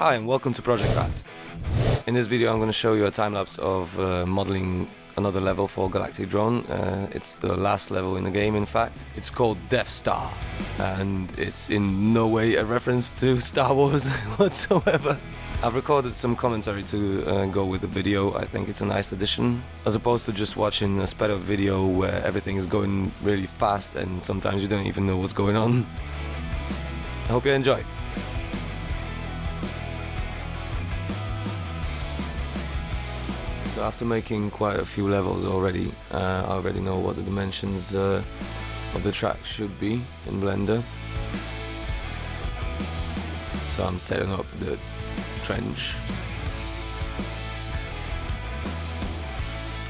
Hi and welcome to Project Rat. In this video I'm going to show you a time-lapse of modeling another level for Galactic Drone. It's the last level in the game, in fact. It's called Death Star, and it's in no way a reference to Star Wars whatsoever. I've recorded some commentary to go with the video. I think it's a nice addition, as opposed to just watching a sped up video where everything is going really fast and sometimes you don't even know what's going on. I hope you enjoy. So after making quite a few levels already, I already know what the dimensions of the track should be in Blender. So I'm setting up the trench.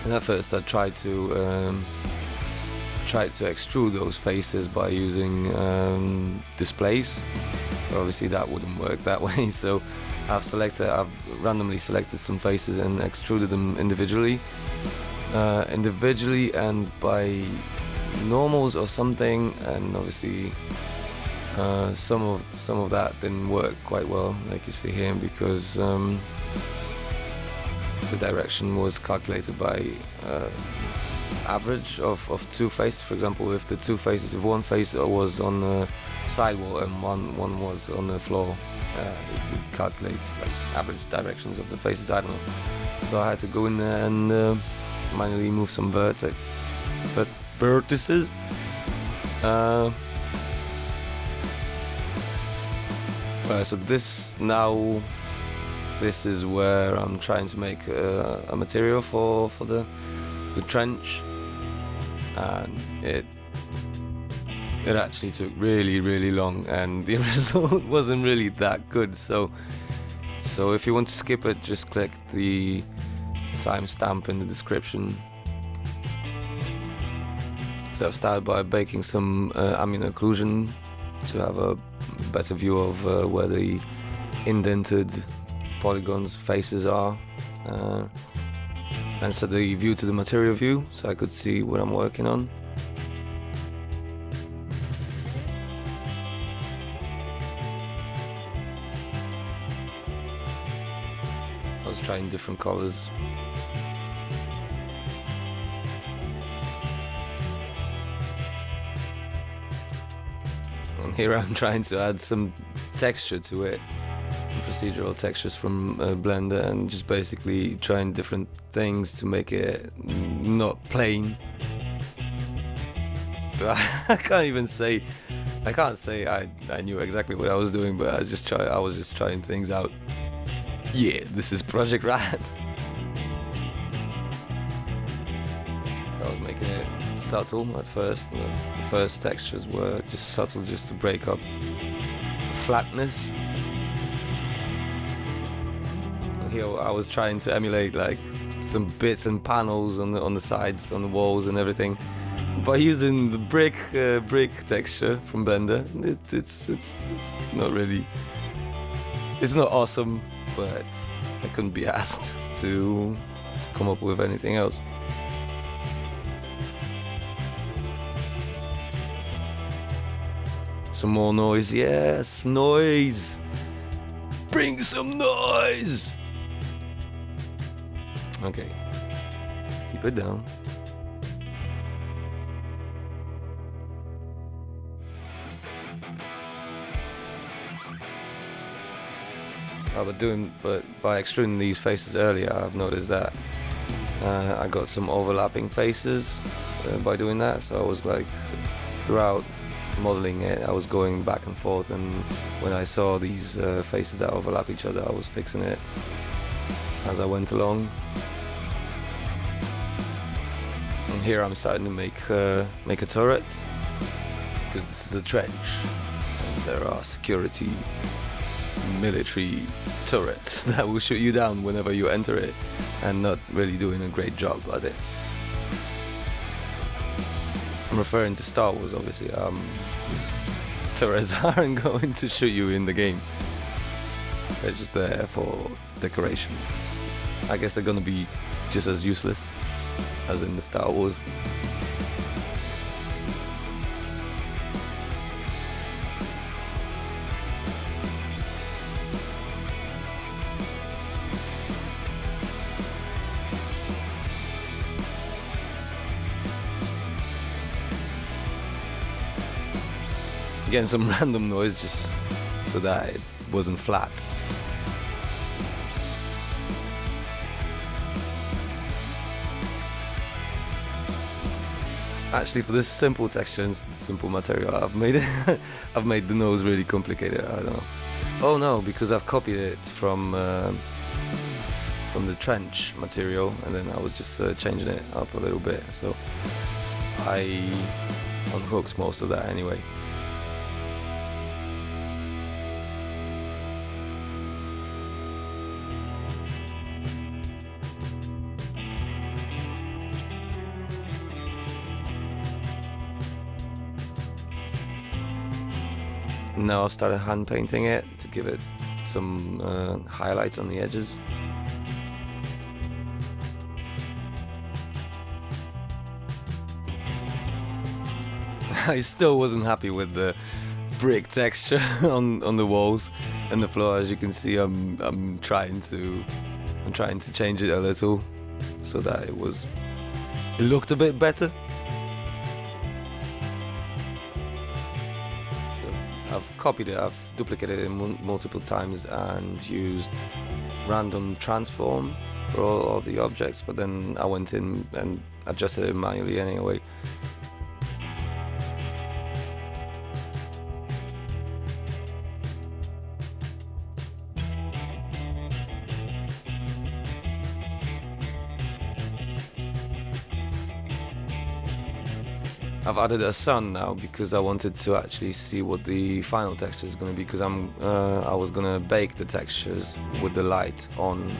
And at first I tried to extrude those faces by using displays. But obviously that wouldn't work that way, so I've randomly selected some faces and extruded them individually and by normals or something, and obviously some of that didn't work quite well, like you see here, because the direction was calculated by average of two faces. For example, if one face was on the sidewall and one was on the floor, it calculates like average directions of the faces. I don't know. So I had to go in there and manually move some vertices. So this is where I'm trying to make a material for the trench, and it actually took really long, and the result wasn't really that good. So if you want to skip it, just click the timestamp in the description. So I've started by baking some ambient occlusion to have a better view of where the indented polygons faces are, and set the view to the material view so I could see what I'm working on. I was trying different colors. And here I'm trying to add some texture to it, procedural textures from Blender, and just basically trying different things to make it not plain. But I can't say I knew exactly what I was doing, but I was just trying things out. Yeah, this is Project Rat. So I was making it subtle at first. The first textures were just subtle, just to break up flatness. And here I was trying to emulate like some bits and panels on the sides, on the walls and everything, by using the brick texture from Blender. It's not really, it's not awesome, but I couldn't be asked to come up with anything else. Some more noise, yes, noise! Bring some noise! Okay, keep it down. But by extruding these faces earlier, I've noticed that I got some overlapping faces by doing that. So I was like, throughout modeling it, I was going back and forth, and when I saw these faces that overlap each other, I was fixing it as I went along. And here I'm starting to make a turret, because this is a trench and there are security military turrets that will shoot you down whenever you enter it, and not really doing a great job at it. I'm referring to Star Wars, obviously. Turrets aren't going to shoot you in the game. They're just there for decoration. I guess they're gonna be just as useless as in the Star Wars. getting some random noise just so that it wasn't flat. Actually, for this simple texture and simple material, I've made it I've made the nose really complicated. I don't know. Oh no, because I've copied it from the trench material, and then I was just changing it up a little bit. So I unhooked most of that anyway. Now I've started hand painting it to give it some highlights on the edges. I still wasn't happy with the brick texture on the walls and the floor. As you can see, I'm trying to change it a little so that it looked a bit better. I've copied it, I've duplicated it multiple times and used random transform for all of the objects, but then I went in and adjusted it manually anyway. I've added a sun now because I wanted to actually see what the final texture is going to be, because I was going to bake the textures with the light on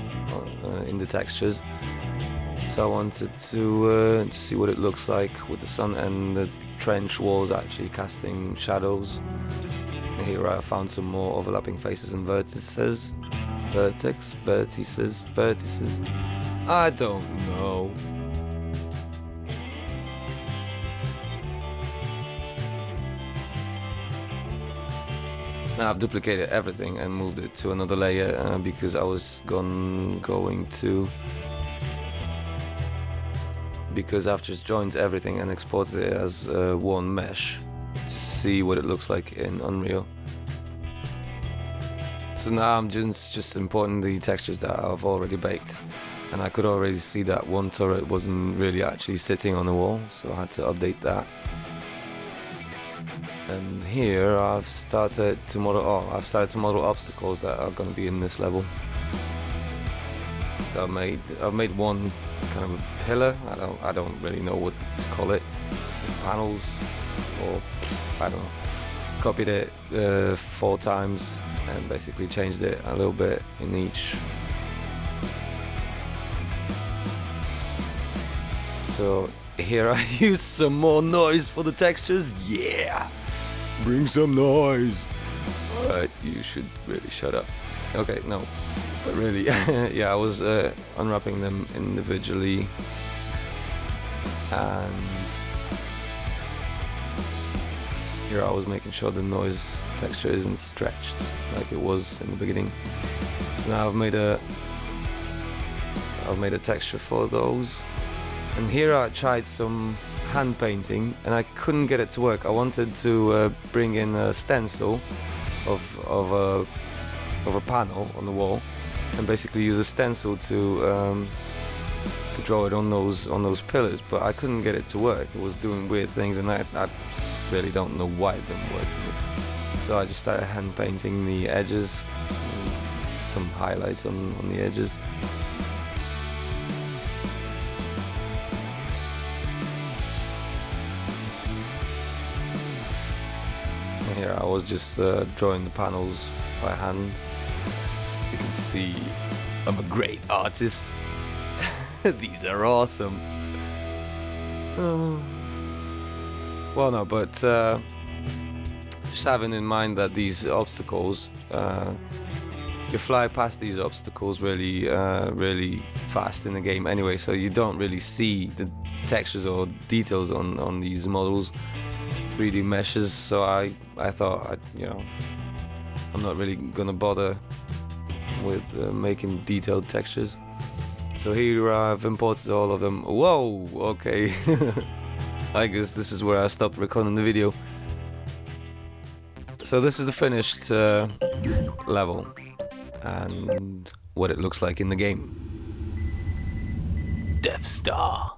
in the textures. So I wanted to see what it looks like with the sun and the trench walls actually casting shadows. Here I found some more overlapping faces and vertices. Vertices. I don't know. Now I've duplicated everything and moved it to another layer because I was because I've just joined everything and exported it as one mesh to see what it looks like in Unreal. So now I'm just importing the textures that I've already baked, and I could already see that one turret wasn't really actually sitting on the wall, so I had to update that. And here I've started to model obstacles that are going to be in this level. So I've made one kind of a pillar. I don't really know what to call it. Panels, or I don't know. Copied it 4 times and basically changed it a little bit in each. So here I used some more noise for the textures. Yeah! Bring some noise! Alright, you should really shut up. Okay, no. But really, yeah, I was unwrapping them individually. And here I was making sure the noise texture isn't stretched like it was in the beginning. So now I've made a texture for those. And here I tried some hand painting and I couldn't get it to work. I wanted to bring in a stencil of a panel on the wall and basically use a stencil to draw it on those pillars, but I couldn't get it to work. It was doing weird things and I really don't know why it didn't work. So I just started hand painting the edges, some highlights on the edges. Here I was just drawing the panels by hand. You can see I'm a great artist. These are awesome. Well, no, but just having in mind that these obstacles, you fly past these obstacles really fast in the game anyway, so you don't really see the textures or details on these models. 3D meshes, so I thought I'm not really gonna bother with making detailed textures. So here I've imported all of them. Whoa, okay. I guess this is where I stopped recording the video. So this is the finished level and what it looks like in the game. Death Star.